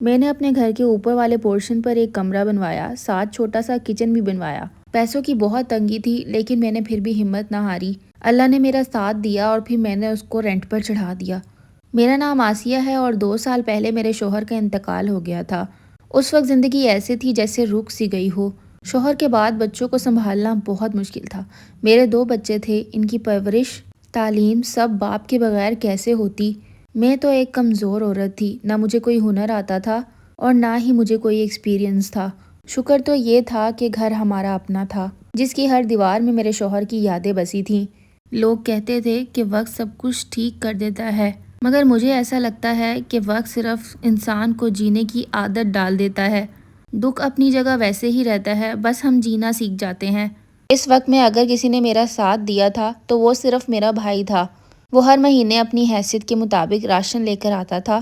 میں نے اپنے گھر کے اوپر والے پورشن پر ایک کمرہ بنوایا، ساتھ چھوٹا سا کچن بھی بنوایا۔ پیسوں کی بہت تنگی تھی لیکن میں نے پھر بھی ہمت نہ ہاری۔ اللہ نے میرا ساتھ دیا اور پھر میں نے اس کو رینٹ پر چڑھا دیا۔ میرا نام آسیہ ہے اور 2 سال پہلے میرے شوہر کا انتقال ہو گیا تھا۔ اس وقت زندگی ایسی تھی جیسے رک سی گئی ہو۔ شوہر کے بعد بچوں کو سنبھالنا بہت مشکل تھا۔ میرے 2 بچے تھے، ان کی پرورش، تعلیم سب باپ کے بغیر کیسے ہوتی۔ میں تو ایک کمزور عورت تھی، نہ مجھے کوئی ہنر آتا تھا اور نہ ہی مجھے کوئی ایکسپیرینس تھا۔ شکر تو یہ تھا کہ گھر ہمارا اپنا تھا، جس کی ہر دیوار میں میرے شوہر کی یادیں بسی تھیں۔ لوگ کہتے تھے کہ وقت سب کچھ ٹھیک کر دیتا ہے، مگر مجھے ایسا لگتا ہے کہ وقت صرف انسان کو جینے کی عادت ڈال دیتا ہے۔ دکھ اپنی جگہ ویسے ہی رہتا ہے، بس ہم جینا سیکھ جاتے ہیں۔ اس وقت میں اگر کسی نے میرا ساتھ دیا تھا تو وہ صرف میرا بھائی تھا۔ وہ ہر مہینے اپنی حیثیت کے مطابق راشن لے کر آتا تھا۔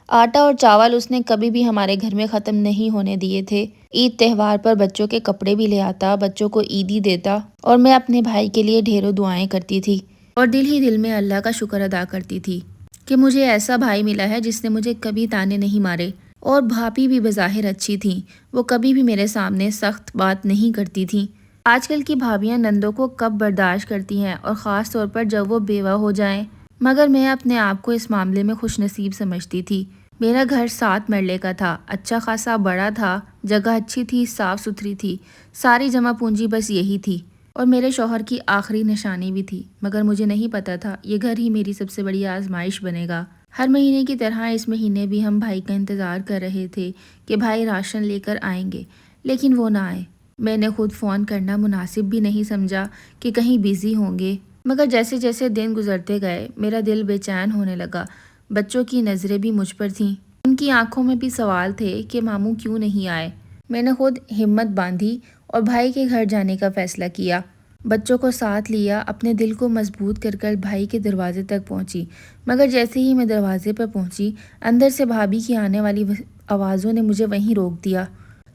آٹا اور چاول اس نے کبھی بھی ہمارے گھر میں ختم نہیں ہونے دیے تھے۔ عید تہوار پر بچوں کے کپڑے بھی لے آتا، بچوں کو عیدی دیتا اور میں اپنے بھائی کے لیے ڈھیروں دعائیں کرتی تھی اور دل ہی دل میں اللہ کا شکر ادا کرتی تھی کہ مجھے ایسا بھائی ملا ہے جس نے مجھے کبھی تانے نہیں مارے۔ اور بھابھی بھی بظاہر اچھی تھیں، وہ کبھی بھی میرے سامنے سخت بات نہیں کرتی تھیں۔ آج کل کی بھابیاں نندوں کو کب برداشت کرتی ہیں، اور خاص طور پر جب وہ بیوہ ہو جائیں، مگر میں اپنے آپ کو اس معاملے میں خوش نصیب سمجھتی تھی۔ میرا گھر 7 مرلے کا تھا، اچھا خاصا بڑا تھا، جگہ اچھی تھی، صاف ستھری تھی، ساری جمع پونجی بس یہی تھی، اور میرے شوہر کی آخری نشانی بھی تھی۔ مگر مجھے نہیں پتا تھا یہ گھر ہی میری سب سے بڑی آزمائش بنے گا۔ ہر مہینے کی طرح اس مہینے بھی ہم بھائی کا انتظار کر رہے تھے کہ بھائی راشن لے کر آئیں گے، لیکن وہ نہ آئے۔ میں نے خود فون کرنا مناسب بھی نہیں سمجھا کہ کہیں بیزی ہوں گے، مگر جیسے جیسے دن گزرتے گئے میرا دل بے چین ہونے لگا۔ بچوں کی نظریں بھی مجھ پر تھیں، ان کی آنکھوں میں بھی سوال تھے کہ ماموں کیوں نہیں آئے۔ میں نے خود ہمت باندھی اور بھائی کے گھر جانے کا فیصلہ کیا۔ بچوں کو ساتھ لیا، اپنے دل کو مضبوط کر کر بھائی کے دروازے تک پہنچی، مگر جیسے ہی میں دروازے پر پہنچی، اندر سے بھابھی کی آنے والی آوازوں نے مجھے وہیں روک دیا۔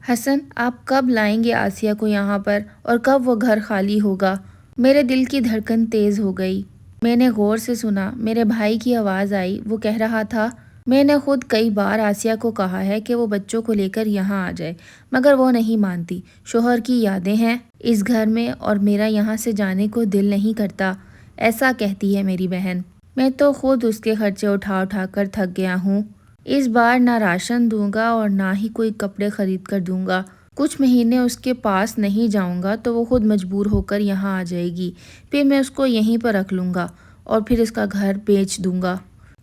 حسن، آپ کب لائیں گے آسیہ کو یہاں پر، اور کب وہ گھر خالی ہوگا؟ میرے دل کی دھڑکن تیز ہو گئی۔ میں نے غور سے سنا، میرے بھائی کی آواز آئی۔ وہ کہہ رہا تھا، میں نے خود کئی بار آسیہ کو کہا ہے کہ وہ بچوں کو لے کر یہاں آ جائے، مگر وہ نہیں مانتی۔ شوہر کی یادیں ہیں اس گھر میں اور میرا یہاں سے جانے کو دل نہیں کرتا، ایسا کہتی ہے میری بہن۔ میں تو خود اس کے خرچے اٹھا اٹھا کر تھک گیا ہوں۔ اس بار نہ راشن دوں گا اور نہ ہی کوئی کپڑے خرید کر دوں گا۔ کچھ مہینے اس کے پاس نہیں جاؤں گا تو وہ خود مجبور ہو کر یہاں آ جائے گی، پھر میں اس کو یہیں پر رکھ لوں گا اور پھر اس کا گھر بیچ دوں گا۔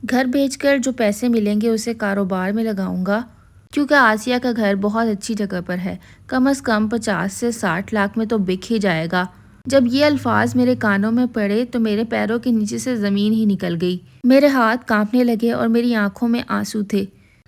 گھر بیچ کر جو پیسے ملیں گے اسے کاروبار میں لگاؤں گا، کیونکہ آسیہ کا گھر بہت اچھی جگہ پر ہے، کم از کم 50 سے 60 لاکھ میں تو بک ہی جائے گا۔ جب یہ الفاظ میرے کانوں میں پڑے تو میرے پیروں کے نیچے سے زمین ہی نکل گئی۔ میرے ہاتھ کانپنے لگے اور میری آنکھوں میں آنسو تھے۔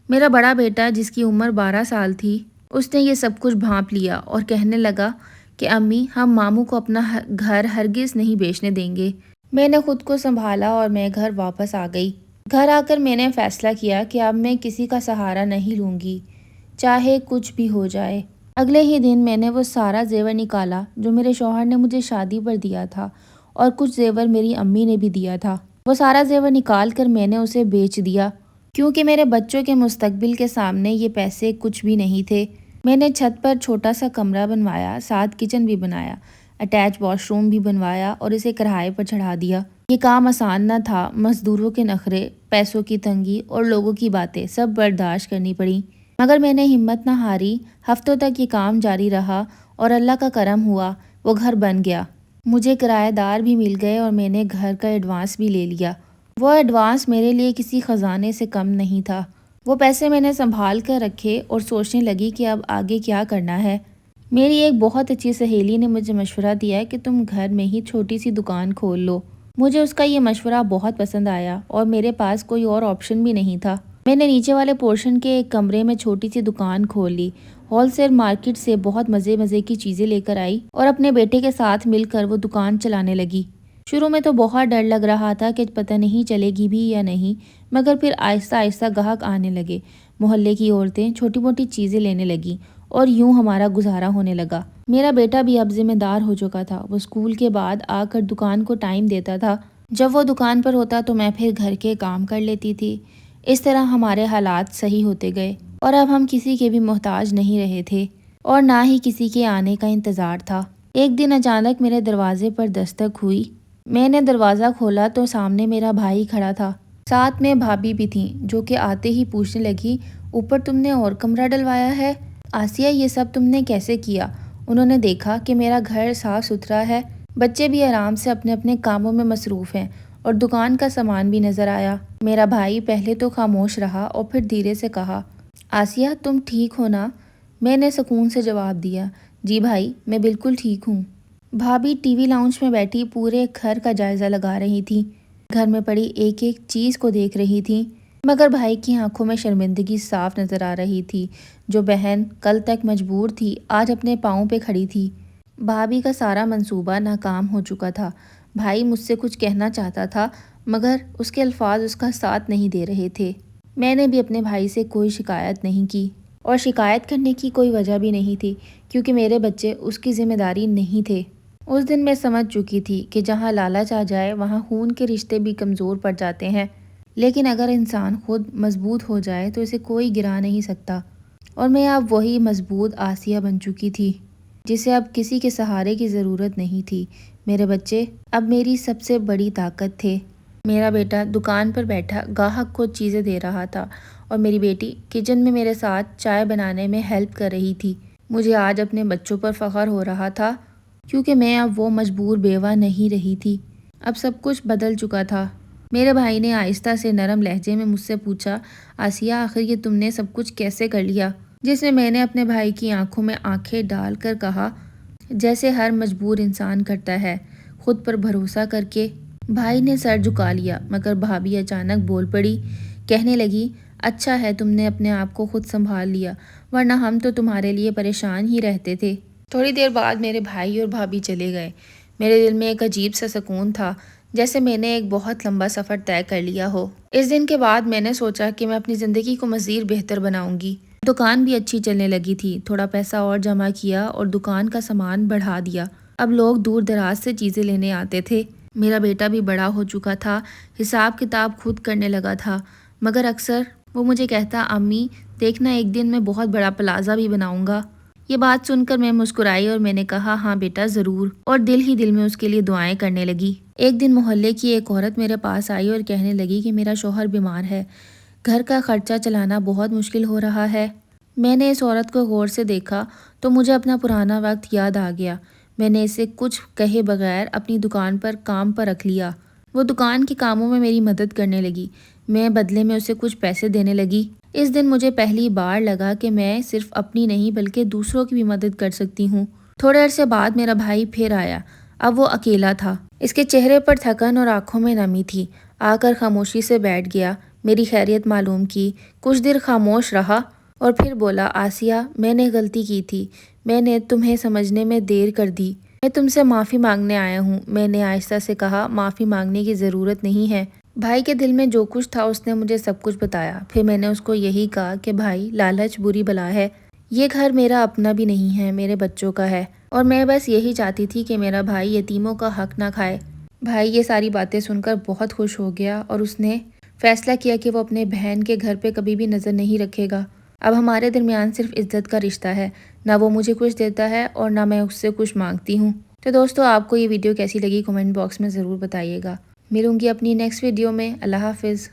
میرا بڑا بیٹا جس کی عمر 12 سال تھی، اس نے یہ سب کچھ بھانپ لیا اور کہنے لگا کہ امی، ہم ماموں کو اپنا گھر ہرگز نہیں بیچنے دیں گے۔ میں نے خود کو سنبھالا اور میں گھر واپس آ گئی۔ گھر آ کر میں نے فیصلہ کیا کہ اب میں کسی کا سہارا نہیں لوں گی، چاہے کچھ بھی ہو جائے۔ اگلے ہی دن میں نے وہ سارا زیور نکالا جو میرے شوہر نے مجھے شادی پر دیا تھا، اور کچھ زیور میری امی نے بھی دیا تھا۔ وہ سارا زیور نکال کر میں نے اسے بیچ دیا، کیونکہ میرے بچوں کے مستقبل کے سامنے یہ پیسے کچھ بھی نہیں تھے۔ میں نے چھت پر چھوٹا سا کمرہ بنوایا، ساتھ کچن بھی بنایا، اٹیچ واش روم بھی بنوایا اور اسے کرائے پر چڑھا دیا۔ یہ کام آسان نہ تھا، مزدوروں کے نخرے، پیسوں کی تنگی اور لوگوں کی باتیں سب برداشت کرنی پڑیں، مگر میں نے ہمت نہ ہاری۔ ہفتوں تک یہ کام جاری رہا اور اللہ کا کرم ہوا، وہ گھر بن گیا۔ مجھے کرایہ دار بھی مل گئے اور میں نے گھر کا ایڈوانس بھی لے لیا۔ وہ ایڈوانس میرے لیے کسی خزانے سے کم نہیں تھا۔ وہ پیسے میں نے سنبھال کر رکھے اور سوچنے لگی کہ اب آگے کیا کرنا ہے۔ میری ایک بہت اچھی سہیلی نے مجھے مشورہ دیا کہ تم گھر میں ہی چھوٹی سی دکان کھول لو۔ مجھے اس کا یہ مشورہ بہت پسند آیا اور میرے پاس کوئی اور آپشن بھی نہیں تھا۔ میں نے نیچے والے پورشن کے ایک کمرے میں چھوٹی سی دکان کھول لی، ہول سیل مارکیٹ سے بہت مزے کی چیزیں لے کر آئی اور اپنے بیٹے کے ساتھ مل کر وہ دکان چلانے لگی۔ شروع میں تو بہت ڈر لگ رہا تھا کہ پتہ نہیں چلے گی بھی یا نہیں، مگر پھر آہستہ آہستہ گاہک آنے لگے، محلے کی عورتیں چھوٹی موٹی چیزیں لینے لگیں اور یوں ہمارا گزارا ہونے لگا۔ میرا بیٹا بھی اب ذمہ دار ہو چکا تھا، وہ اسکول کے بعد آ کر دکان کو ٹائم دیتا تھا۔ جب وہ دکان پر ہوتا تو میں پھر گھر کے کام کر لیتی تھی۔ اس طرح ہمارے حالات صحیح ہوتے گئے۔ اور اب ہم کسی کے بھی محتاج نہیں رہے تھے اور نہ ہی کسی کے آنے کا انتظار تھا۔ ایک دن اچانک میرے دروازے پر دستک ہوئی۔ میں نے دروازہ کھولا تو سامنے میرا بھائی کھڑا تھا، ساتھ میں بھابھی بھی تھیں، جو کہ آتے ہی پوچھنے لگی، اوپر تم نے اور کمرہ ڈلوایا ہے؟ آسیہ، یہ سب تم نے کیسے کیا؟ انہوں نے دیکھا کہ میرا گھر صاف ستھرا ہے، بچے بھی آرام سے اپنے اپنے کاموں میں مصروف ہیں اور دکان کا سامان بھی نظر آیا۔ میرا بھائی پہلے تو خاموش رہا اور پھر دھیرے سے کہا، آسیہ تم ٹھیک ہو نا؟ میں نے سکون سے جواب دیا، جی بھائی میں بالکل ٹھیک ہوں۔ بھابھی ٹی وی لاؤنج میں بیٹھی پورے گھر کا جائزہ لگا رہی تھی، گھر میں پڑی ایک ایک چیز کو دیکھ رہی تھی، مگر بھائی کی آنکھوں میں شرمندگی صاف نظر آ رہی تھی۔ جو بہن کل تک مجبور تھی آج اپنے پاؤں پہ کھڑی تھی۔ بھابھی کا سارا منصوبہ ناکام ہو چکا تھا۔ بھائی مجھ سے کچھ کہنا چاہتا تھا مگر اس کے الفاظ اس کا ساتھ نہیں دے رہے تھے۔ میں نے بھی اپنے بھائی سے کوئی شکایت نہیں کی اور شکایت کرنے کی کوئی وجہ بھی نہیں تھی، کیونکہ میرے بچے اس کی ذمہ داری نہیں تھے۔ اس دن میں سمجھ چکی تھی کہ جہاں لالچ آ جائے وہاں خون کے رشتے بھی کمزور پڑ جاتے ہیں، لیکن اگر انسان خود مضبوط ہو جائے تو اسے کوئی گرا نہیں سکتا۔ اور میں اب وہی مضبوط آسیہ بن چکی تھی جسے اب کسی کے سہارے کی ضرورت نہیں تھی۔ میرے بچے اب میری سب سے بڑی طاقت تھے۔ میرا بیٹا دکان پر بیٹھا گاہک کو چیزیں دے رہا تھا اور میری بیٹی کچن میں میرے ساتھ چائے بنانے میں ہیلپ کر رہی تھی۔ مجھے آج اپنے بچوں پر فخر ہو رہا تھا کیونکہ میں اب وہ مجبور بیوہ نہیں رہی تھی، اب سب کچھ بدل چکا تھا۔ میرے بھائی نے آہستہ سے نرم لہجے میں مجھ سے پوچھا، آسیہ آخر یہ تم نے سب کچھ کیسے کر لیا؟ جس میں نے اپنے بھائی کی آنکھوں میں آنکھیں ڈال کر کہا، جیسے ہر مجبور انسان کرتا ہے، خود پر بھروسہ کر کے۔ بھائی نے سر جھکا لیا مگر بھابھی اچانک بول پڑی، کہنے لگی، اچھا ہے تم نے اپنے آپ کو خود سنبھال لیا، ورنہ ہم تو تمہارے لیے پریشان ہی رہتے تھے۔ تھوڑی دیر بعد میرے بھائی اور بھابھی چلے گئے۔ میرے دل میں ایک عجیب سا سکون تھا، جیسے میں نے ایک بہت لمبا سفر طے کر لیا ہو۔ اس دن کے بعد میں نے سوچا کہ میں اپنی زندگی کو مزید بہتر بناؤں گی۔ دکان بھی اچھی چلنے لگی تھی، تھوڑا پیسہ اور جمع کیا اور دکان کا سامان بڑھا دیا۔ اب لوگ دور دراز سے چیزیں لینے آتے تھے۔ میرا بیٹا بھی بڑا ہو چکا تھا، حساب کتاب خود کرنے لگا تھا، مگر اکثر وہ مجھے کہتا، امی دیکھنا ایک دن میں بہت بڑا پلازا بھی بناؤں گا۔ یہ بات سن کر میں مسکرائی اور میں نے کہا، ہاں بیٹا ضرور، اور دل ہی دل میں اس کے لیے دعائیں کرنے لگی۔ ایک دن محلے کی ایک عورت میرے پاس آئی اور کہنے لگی کہ میرا شوہر بیمار ہے، گھر کا خرچہ چلانا بہت مشکل ہو رہا ہے۔ میں نے اس عورت کو غور سے دیکھا تو مجھے اپنا پرانا وقت یاد آ گیا۔ میں نے اسے کچھ کہے بغیر اپنی دکان پر کام پر رکھ لیا۔ وہ دکان کے کاموں میں میری مدد کرنے لگی، میں بدلے میں اسے کچھ پیسے دینے لگی۔ اس دن مجھے پہلی بار لگا کہ میں صرف اپنی نہیں بلکہ دوسروں کی بھی مدد کر سکتی ہوں۔ تھوڑے عرصے بعد میرا بھائی پھر آیا، اب وہ اکیلا تھا، اس کے چہرے پر تھکن اور آنکھوں میں نمی تھی۔ آ کر خاموشی سے بیٹھ گیا، میری خیریت معلوم کی، کچھ دیر خاموش رہا اور پھر بولا، آسیہ میں نے غلطی کی تھی، میں نے تمہیں سمجھنے میں دیر کر دی، میں تم سے معافی مانگنے آیا ہوں۔ میں نے آہستہ سے کہا، معافی مانگنے کی ضرورت نہیں ہے۔ بھائی کے دل میں جو کچھ تھا اس نے مجھے سب کچھ بتایا۔ پھر میں نے اس کو یہی کہا کہ بھائی لالچ بری بلا ہے، یہ گھر میرا اپنا بھی نہیں ہے، میرے بچوں کا ہے، اور میں بس یہی چاہتی تھی کہ میرا بھائی یتیموں کا حق نہ کھائے۔ بھائی یہ ساری باتیں سن کر بہت خوش ہو گیا اور اس نے فیصلہ کیا کہ وہ اپنے بہن کے گھر پہ کبھی بھی نظر نہیں رکھے گا۔ اب ہمارے درمیان صرف عزت کا رشتہ ہے، نہ وہ مجھے کچھ دیتا ہے اور نہ میں اس سے کچھ مانگتی ہوں۔ تو دوستو آپ کو یہ ویڈیو کیسی لگی کمنٹ باکس میں ضرور بتائیے گا۔ ملوں گی اپنی نیکسٹ ویڈیو میں۔ اللہ حافظ۔